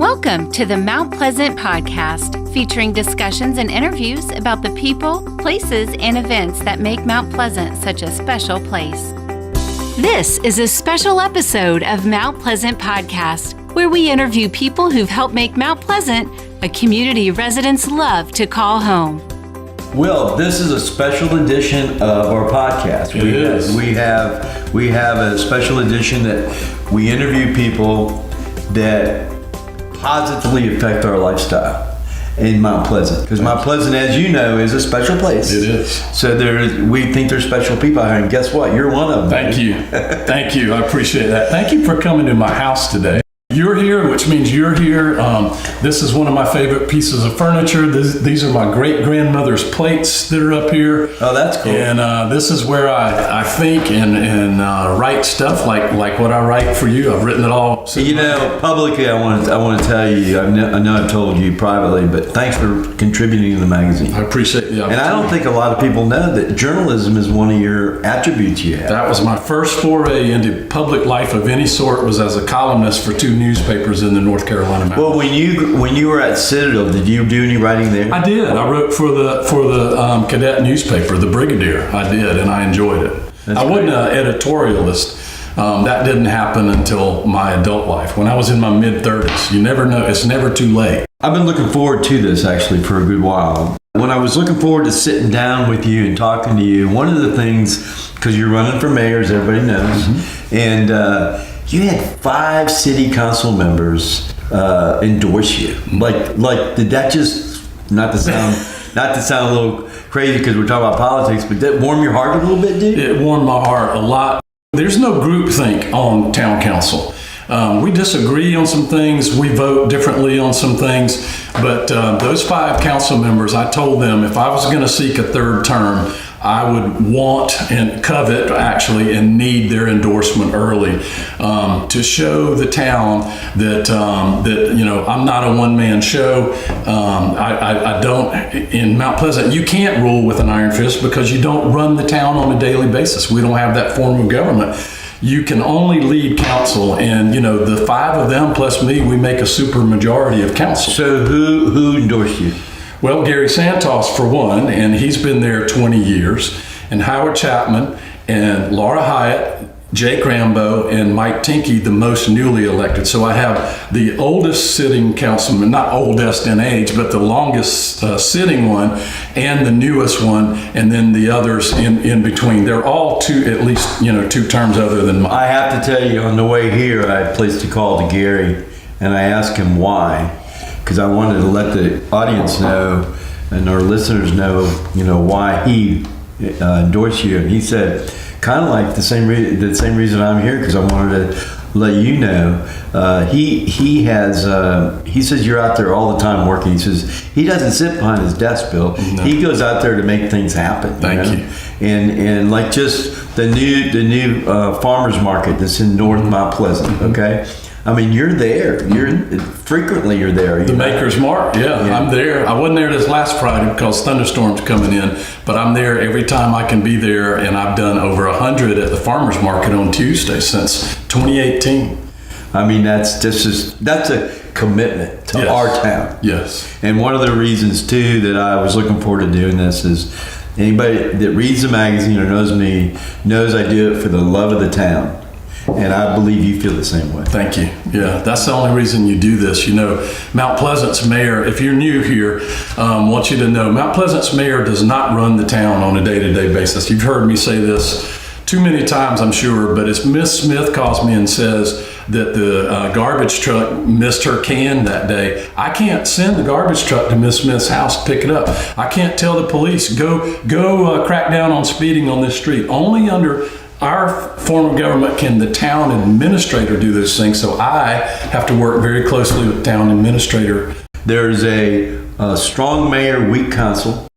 Welcome to the Mount Pleasant Podcast, featuring discussions and interviews about the people, places, and events that make Mount Pleasant such a special place. This is a special episode of Mount Pleasant Podcast, where we interview people who've helped make Mount Pleasant a community residents love to call home. Will, this is a special edition of our podcast. We have a special edition that we interview people that positively affect our lifestyle in Mount Pleasant. Because Mount Pleasant, as you know, is a special place. It is. So we think there's special people out here, and guess what? You're one of them. Thank you. Thank you. I appreciate that. Thank you for coming to my house today. You're here, which means you're here. This is one of my favorite pieces of furniture. These are my great-grandmother's plates that are up here. Oh, that's cool. And this is where I think and write stuff like what I write for you. I've written it all. You know, publicly, I want to tell you, I know I've told you privately, but thanks for contributing to the magazine. I appreciate the opportunity. And I don't think a lot of people know that journalism is one of your attributes you have. That was my first foray into public life of any sort, was as a columnist for two newspapers in the North Carolina mountains. Well, when you were at Citadel, did you do any writing there? I did. I wrote for the cadet newspaper, the Brigadier. I did, and I enjoyed it. I wasn't an editorialist. That didn't happen until my adult life. When I was in my mid-30s, you never know. It's never too late. I've been looking forward to this actually for a good while. When I was looking forward to sitting down with you and talking to you, one of the things, because you're running for mayor, as everybody knows, and you had 5 city council members endorse you. Like did that just, not to sound a little crazy because we're talking about politics, but did that warm your heart a little bit, dude? It warmed my heart a lot. There's no groupthink on town council. We disagree on some things. We vote differently on some things. But those 5 council members, I told them if I was going to seek a third term, I would want and covet, actually, and need their endorsement early to show the town that I'm not a one-man show. I don't, in Mount Pleasant, you can't rule with an iron fist because you don't run the town on a daily basis. We don't have that form of government. You can only lead council, and the 5 of them plus me, we make a super majority of council. So who endorsed you? Well, Gary Santos for one, and he's been there 20 years, and Howard Chapman and Laura Hyatt, Jake Rambo, and Mike Tinkey, the most newly elected. So I have the oldest sitting councilman, not oldest in age, but the longest sitting one, and the newest one, and then the others in between. They're all at least 2 terms other than mine. I have to tell you, on the way here, I placed a call to Gary, and I asked him why. Because I wanted to let the audience know and our listeners know, why he endorsed you. And he said, kind of like the same reason I'm here, because I wanted to let you know. He says you're out there all the time working. He says he doesn't sit behind his desk, Bill. No. He goes out there to make things happen. Thank you. And like just the new farmers market that's in North Mount Pleasant. Okay. I mean, you're there. You're there. The Maker's Mark, yeah, I'm there. I wasn't there this last Friday because thunderstorms coming in, but I'm there every time I can be there, and I've done over 100 at the farmers market on Tuesday since 2018. I mean, that's a commitment to our town. Yes. And one of the reasons too that I was looking forward to doing this is anybody that reads the magazine or knows me knows I do it for the love of the town. And I believe you feel the same way. Thank you. Yeah, that's the only reason you do this. Mount Pleasant's mayor, if you're new here, want you to know, Mount Pleasant's mayor does not run the town on a day-to-day basis. You've heard me say this too many times, I'm sure, but if Miss Smith calls me and says that the garbage truck missed her can that day, I can't send the garbage truck to Miss Smith's house to pick it up. I can't tell the police, go crack down on speeding on this street. Only under our form of government can the town administrator do those things, so I have to work very closely with the town administrator. There's a strong mayor, weak council.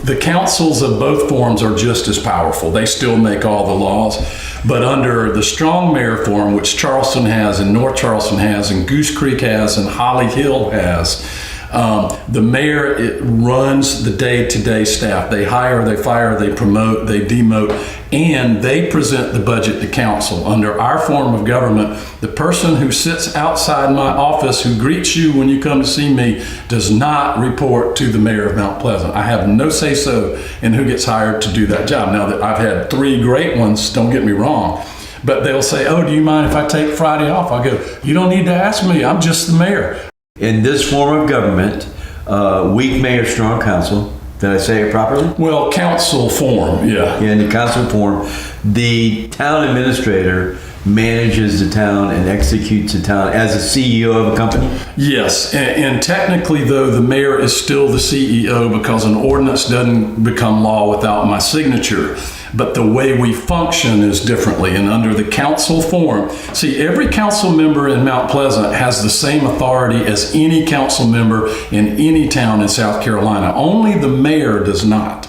The councils of both forms are just as powerful. They still make all the laws. But under the strong mayor form, which Charleston has and North Charleston has and Goose Creek has and Holly Hill has, The mayor runs the day-to-day staff. They hire, they fire, they promote, they demote, and they present the budget to council. Under our form of government, the person who sits outside my office who greets you when you come to see me does not report to the mayor of Mount Pleasant. I have no say-so in who gets hired to do that job. Now, that I've had 3 great ones, don't get me wrong, but they'll say, oh, do you mind if I take Friday off? I go, you don't need to ask me. I'm just the mayor. In this form of government, weak mayor, strong council. Did I say it properly? Well, council form, yeah. In the council form, the town administrator manages the town and executes the town as a CEO of a company? Yes, and technically, though, the mayor is still the CEO because an ordinance doesn't become law without my signature. But the way we function is differently. And under the council form, see, every council member in Mount Pleasant has the same authority as any council member in any town in South Carolina. Only the mayor does not.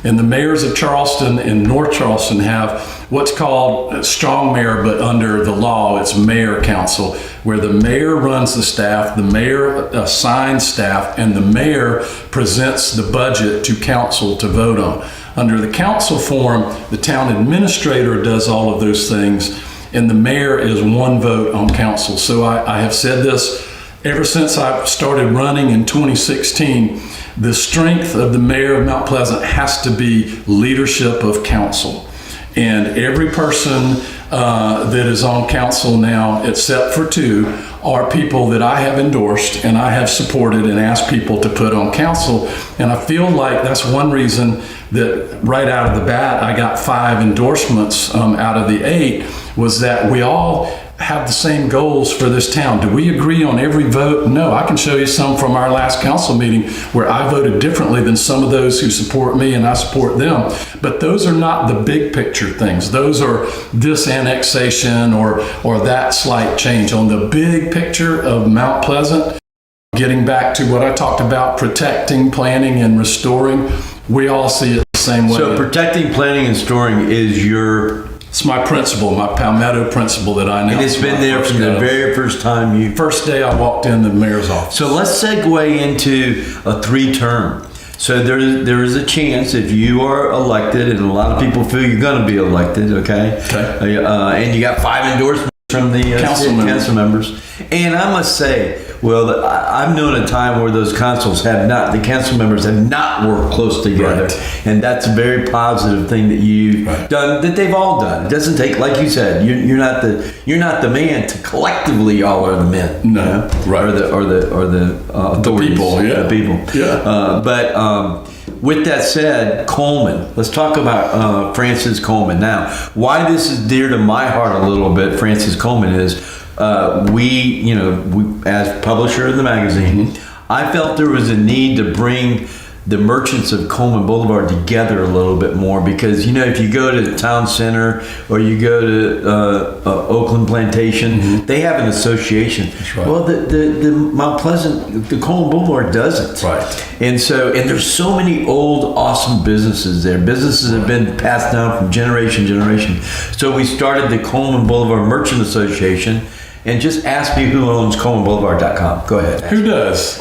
And the mayors of Charleston and North Charleston have what's called strong mayor, but under the law, it's mayor council, where the mayor runs the staff, the mayor assigns staff, and the mayor presents the budget to council to vote on. Under the council form, the town administrator does all of those things, and the mayor is one vote on council. So I have said this ever since I started running in 2016. The strength of the mayor of Mount Pleasant has to be leadership of council. And every person that is on council now, except for 2, are people that I have endorsed and I have supported and asked people to put on council. And I feel like that's one reason that right out of the bat, I got 5 endorsements out of the 8, was that we all have the same goals for this town. Do we agree on every vote? No. I can show you some from our last council meeting where I voted differently than some of those who support me and I support them. But those are not the big picture things. Those are this annexation or that slight change. On the big picture of Mount Pleasant, getting back to what I talked about, protecting, planning, and restoring, we all see it the same way. So protecting, planning, and storing is your... It's my principle, my Palmetto Principle that I know. And it's been there from the very first time you... First day I walked in the mayor's office. So let's segue into a 3-term. So there is a chance if you are elected, and a lot of people feel you're going to be elected, okay? And you got 5 endorsements from the council members. And I must say, well, I've known a time where those the council members have not worked close together. Right. And that's a very positive thing that you've done, that they've all done. It doesn't take, like you said, you're not the man to collectively all are the men. No. You know? Right. Or the authorities. People, yeah. The people. Yeah. But with that said, Coleman, let's talk about Francis Coleman. Now, why this is dear to my heart a little bit, Francis Coleman, is we, as publisher of the magazine, I felt there was a need to bring the merchants of Coleman Boulevard together a little bit more, because if you go to the town center or you go to Oakland Plantation, they have an association. That's right. Well, the Mount Pleasant, the Coleman Boulevard doesn't. Right. And there's so many old, awesome businesses there. Businesses have been passed down from generation to generation. So we started the Coleman Boulevard Merchant Association. And just ask me who owns ColemanBoulevard.com. Go ahead. Who does?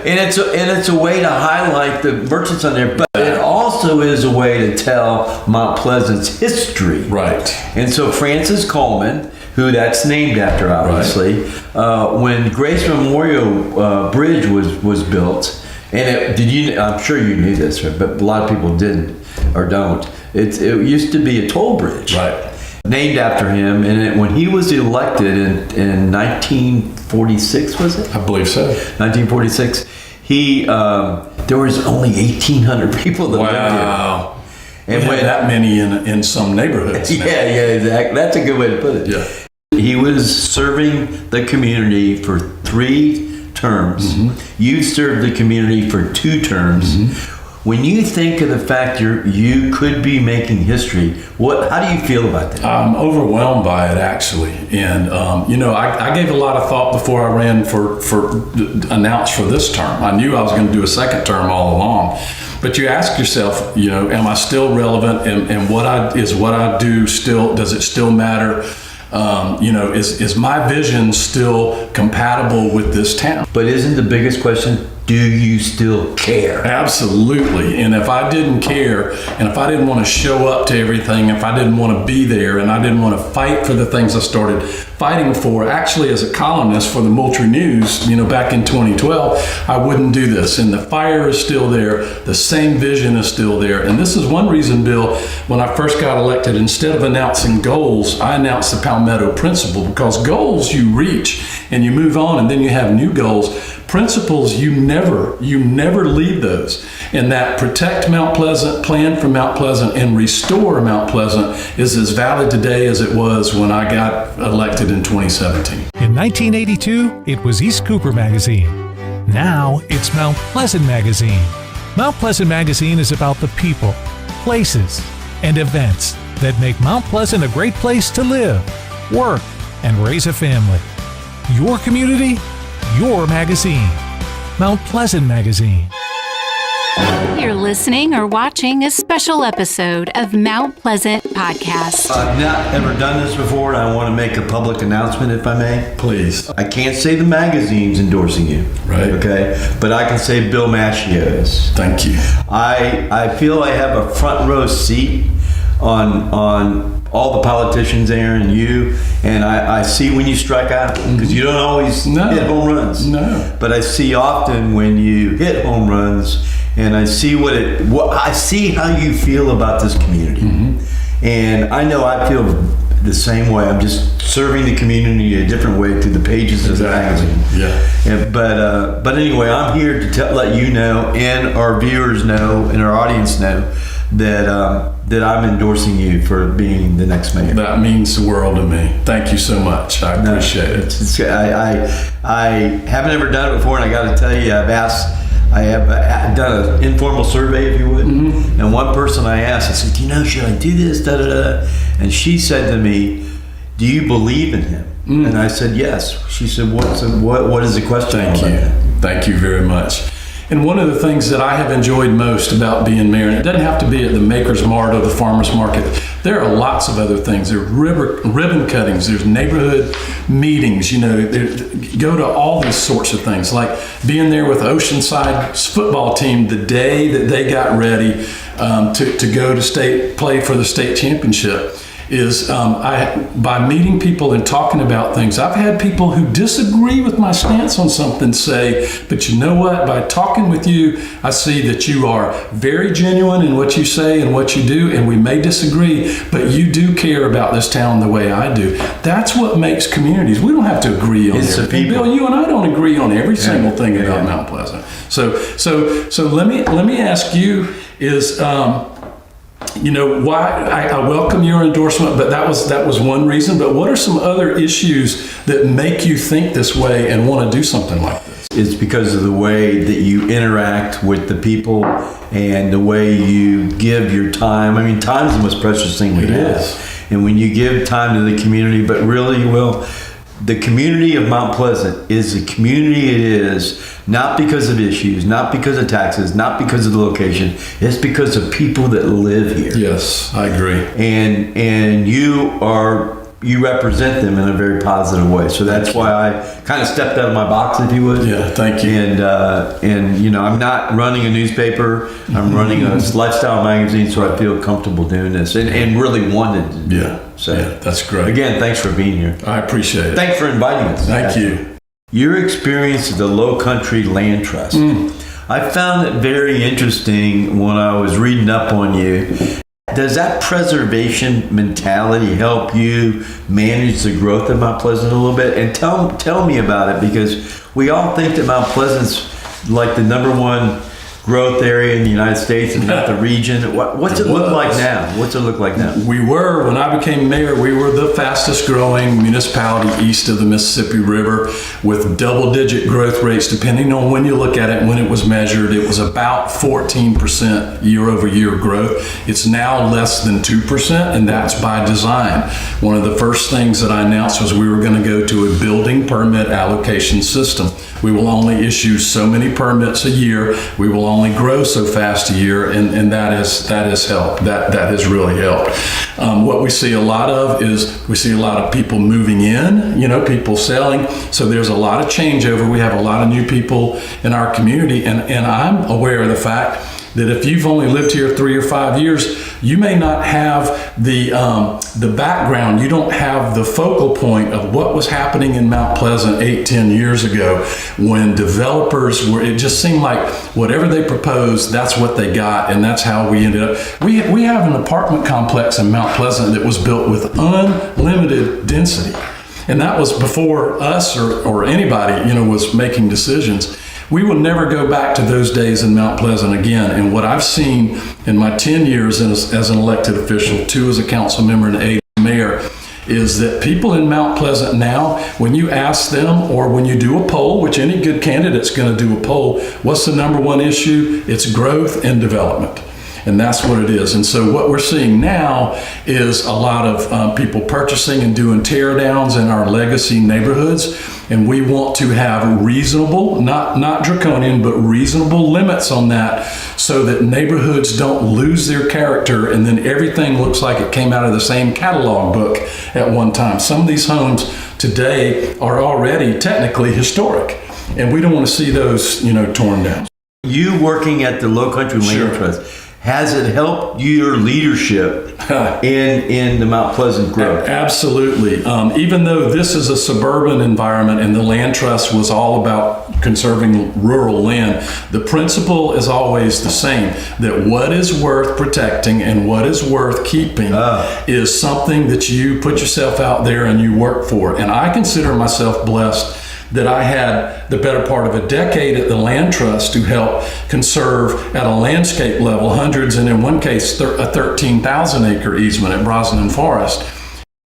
It's a way to highlight the merchants on there, but it also is a way to tell Mount Pleasant's history. Right. And so Francis Coleman, who that's named after, obviously, when Grace Memorial Bridge was built, and I'm sure you knew this, but a lot of people didn't or don't. It used to be a toll bridge. Right. Named after him, and when he was elected in 1946, was it? I believe so. 1946. There was only 1,800 people that lived here. Wow. And we had that many in some neighborhoods. Yeah, exactly. That's a good way to put it. Yeah. He was serving the community for 3 terms. You served the community for 2 terms. When you think of the fact you could be making history, how do you feel about that? I'm overwhelmed by it, actually. And, I gave a lot of thought before I ran announced for this term. I knew I was going to do a second term all along. But you ask yourself, am I still relevant? And what I do still, does it still matter? Is my vision still compatible with this town? But isn't the biggest question, do you still care? Absolutely. And if I didn't care, and if I didn't want to show up to everything, if I didn't want to be there, and I didn't want to fight for the things I started fighting for, actually as a columnist for the Moultrie News, back in 2012, I wouldn't do this. And the fire is still there. The same vision is still there. And this is one reason, Bill, when I first got elected, instead of announcing goals, I announced the Palmetto Principle, because goals you reach and you move on, and then you have new goals. Principles, you never leave those. And that protect Mount Pleasant, plan for Mount Pleasant, and restore Mount Pleasant is as valid today as it was when I got elected in 2017. In 1982, it was East Cooper Magazine. Now it's Mount Pleasant Magazine. Mount Pleasant Magazine is about the people, places, and events that make Mount Pleasant a great place to live, work, and raise a family. Your community, your magazine. Mount Pleasant Magazine. You're listening or watching a special episode of Mount Pleasant Podcast. I've not ever done this before, and I want to make a public announcement, if I may. Please. I can't say the magazine's endorsing you. Right. Okay? But I can say Bill Macchio is. Thank you. I feel I have a front row seat on all the politicians there and you, and I see when you strike out, because you don't always hit home runs. No. But I see often when you hit home runs, and I see I see how you feel about this community. And I know I feel the same way. I'm just serving the community a different way through the pages of the magazine. Yeah. But anyway, I'm here to let you know, and our viewers know, and our audience know, that I'm endorsing you for being the next mayor. That means the world to me. Thank you so much. I appreciate it. I haven't ever done it before, and I got to tell you, I have done an informal survey, if you would. And one person I asked, I said, should I do this? Da, da, da. And she said to me, do you believe in him? And I said, yes. She said, what is the question? Thank you. Thank you very much. And one of the things that I have enjoyed most about being mayor, and it doesn't have to be at the Maker's Mart or the Farmer's Market, there are lots of other things. There are ribbon cuttings, there's neighborhood meetings, go to all these sorts of things, like being there with Oceanside's football team the day that they got ready to go to play for the state championship. Is by meeting people and talking about things. I've had people who disagree with my stance on something say, but you know what? By talking with you, I see that you are very genuine in what you say and what you do, and we may disagree, but you do care about this town the way I do. That's what makes communities. We don't have to agree on everything. Bill, you and I don't agree on every single thing about Mount Pleasant. So let me ask you is. Why I welcome your endorsement, but that was one reason. But what are some other issues that make you think this way and want to do something like this? It's because of the way that you interact with the people and the way you give your time. I mean, time is the most precious thing we have. And when you give time to the community, but really, the community of Mount Pleasant is the community it is, not because of issues, not because of taxes, not because of the location. It's because of people that live here. Yes, I agree. And you represent them in a very positive way. So that's why I kind of stepped out of my box, if you would. Yeah, thank you. And I'm not running a newspaper. I'm running a lifestyle magazine, so I feel comfortable doing this and really wanted to do it. So that's great. Again, thanks for being here. I appreciate it. Thanks for inviting us. Thank you. Your experience at the Low Country Land Trust. I found it very interesting when I was reading up on you. Does that preservation mentality help you manage the growth of Mount Pleasant a little bit? And tell me about it, because we all think that Mount Pleasant's like the number one growth area in the United States and not the region. What's it look like now? When I became mayor, we were the fastest growing municipality east of the Mississippi River, with double-digit growth rates, depending on when you look at it. When it was measured, it was about 14% year-over-year growth. It's now less than 2%, and that's by design. One of the first things that I announced was we were going to go to a building permit allocation system. We will only issue so many permits a year. We will only grow so fast a year, and that has helped. That has really helped. What we see a lot of is we see a lot of people moving in, people selling. So there's a lot of changeover. We have a lot of new people in our community, and I'm aware of the fact that if you've only lived here 3 or 5 years, you may not have the background. You don't have the focal point of what was happening in Mount Pleasant 8-10 years ago when developers were. It just seemed like whatever they proposed, that's what they got, and that's how we ended up. We have an apartment complex in Mount Pleasant that was built with unlimited density, and that was before us or anybody was making decisions. We will never go back to those days in Mount Pleasant again. And what I've seen in my 10 years as an elected official, 2 as a council member and 8 as mayor, is that people in Mount Pleasant now, when you ask them or when you do a poll, which any good candidate's going to do a poll, what's the number one issue? It's growth and development. And that's what it is. And so what we're seeing now is a lot of people purchasing and doing tear downs in our legacy neighborhoods. And we want to have reasonable, not draconian, but reasonable limits on that so that neighborhoods don't lose their character and then everything looks like it came out of the same catalog book at one time. Some of these homes today are already technically historic, and we don't want to see those, torn down. You working at the Low Country Land Trust, has it helped your leadership in the Mount Pleasant growth? Absolutely. Even though this is a suburban environment and the land trust was all about conserving rural land, the principle is always the same, that what is worth protecting and what is worth keeping is something that you put yourself out there and you work for. And I consider myself blessed that I had the better part of a decade at the Land Trust to help conserve at a landscape level hundreds, and in one case a 13,000 acre easement at Brosnan Forest.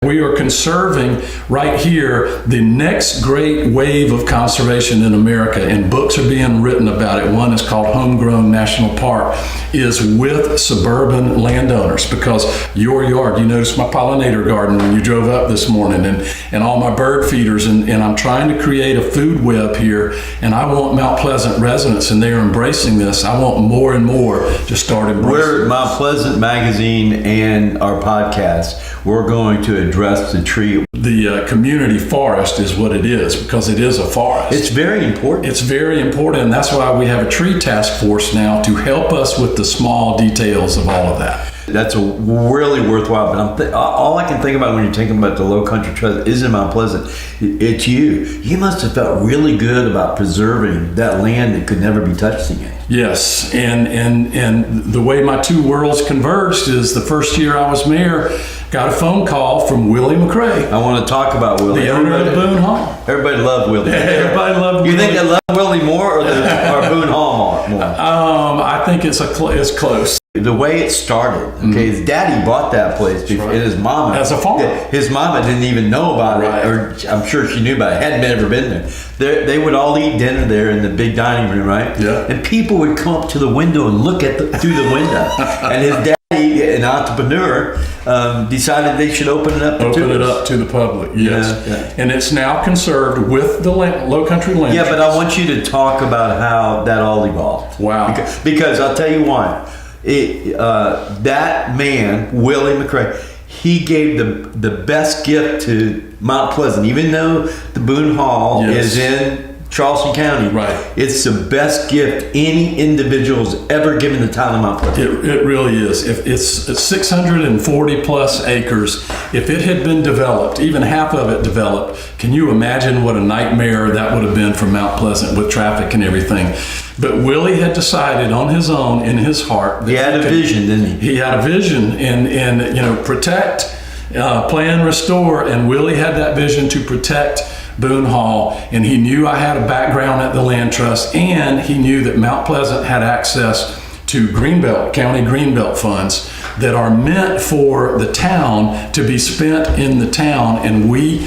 We are conserving right here the next great wave of conservation in America, and books are being written about it. One is called Homegrown National Park, is with suburban landowners, because your yard, you noticed my pollinator garden when you drove up this morning, and all my bird feeders, and I'm trying to create a food web here, and I want Mount Pleasant residents, and they're embracing this. I want more and more to start embracing. We're Mount Pleasant Magazine and our podcast. We're going to address the tree. The community forest is what it is, because it is a forest. It's very important. It's very important, and that's why we have a tree task force now to help us with the small details of all of that. That's a really worthwhile, but all I can think about when you're thinking about the Low Country Trust is in Mount Pleasant. It's you. You must have felt really good about preserving that land that could never be touched again. Yes, and the way my two worlds converged is the first year I was mayor, got a phone call from Willie McCray. I want to talk about Willie. The owner of Boone Hall. Everybody loved Willie. Yeah, everybody loved Willie. You think they love Willie more or Boone Hall more? I think it's close. The way it started, okay, his daddy bought that place, and his mama, as a farmer, his mama didn't even know about it, or I'm sure she knew about it, hadn't ever been there. They would all eat dinner there in the big dining room, right? Yeah. And people would come up to the window and look through the window, and his daddy, an entrepreneur, decided they should open it up to the public. Yes, yeah. And it's now conserved with the Low Country Land. Yeah, but I want you to talk about how that all evolved. Wow. Because I'll tell you why. That man, Willie McCray, he gave the best gift to Mount Pleasant, even though the Boone Hall is in Charleston County. Right. It's the best gift any individual's ever given the town of Mount Pleasant. It really is. If it's 640 plus acres, if it had been developed, even half of it developed, can you imagine what a nightmare that would have been for Mount Pleasant with traffic and everything? But Willie had decided on his own, in his heart. He had a vision, didn't he? He had a vision, and protect, plan, restore. And Willie had that vision to protect Boone Hall, and he knew I had a background at the Land Trust, and he knew that Mount Pleasant had access to county Greenbelt funds that are meant for the town to be spent in the town, and we,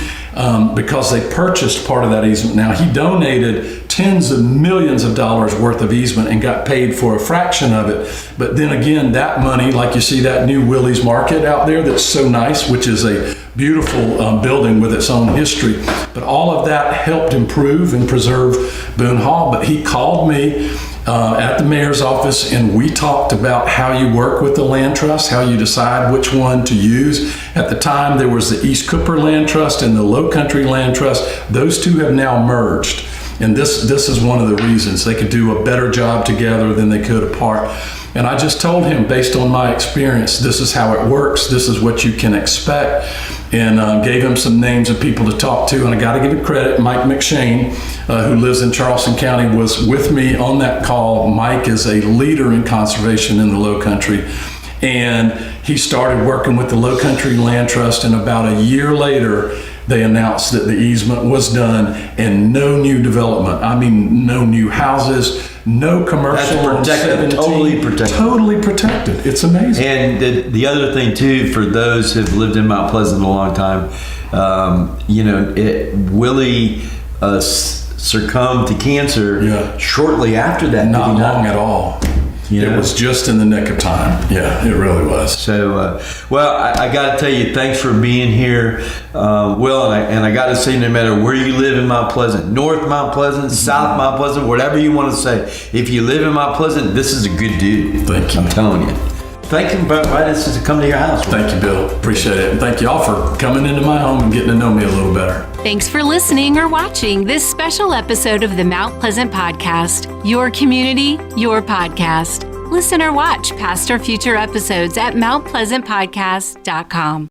because they purchased part of that easement. Now, he donated tens of millions of dollars worth of easement and got paid for a fraction of it. But then again, that money, like you see that new Willie's Market out there that's so nice, which is a beautiful building with its own history. But all of that helped improve and preserve Boone Hall. But he called me at the mayor's office, and we talked about how you work with the land trust, how you decide which one to use. At the time, there was the East Cooper Land Trust and the Low Country Land Trust. Those two have now merged. And this is one of the reasons they could do a better job together than they could apart. And I just told him, based on my experience, this is how it works. This is what you can expect. And gave him some names of people to talk to. And I got to give him credit. Mike McShane, who lives in Charleston County, was with me on that call. Mike is a leader in conservation in the Low Country. And he started working with the Low Country Land Trust. And about a year later, they announced that the easement was done and no new development. I mean, no new houses, no commercial. That's protected, totally protected. Totally protected. It's amazing. And the other thing too, for those who've lived in Mount Pleasant a long time, Willie succumbed to cancer shortly after that. Not long at all. It was just in the nick of time. Yeah, it really was. So, I got to tell you, thanks for being here, Will. And I got to say, no matter where you live in Mount Pleasant, North Mount Pleasant, South Mount Pleasant, whatever you want to say, if you live in Mount Pleasant, this is a good dude. Thank you. I'm telling you. Thank you for inviting us to come to your house. Thank you, Bill. Appreciate it. And thank you all for coming into my home and getting to know me a little better. Thanks for listening or watching this special episode of the Mount Pleasant Podcast. Your community, your podcast. Listen or watch past or future episodes at mountpleasantpodcast.com.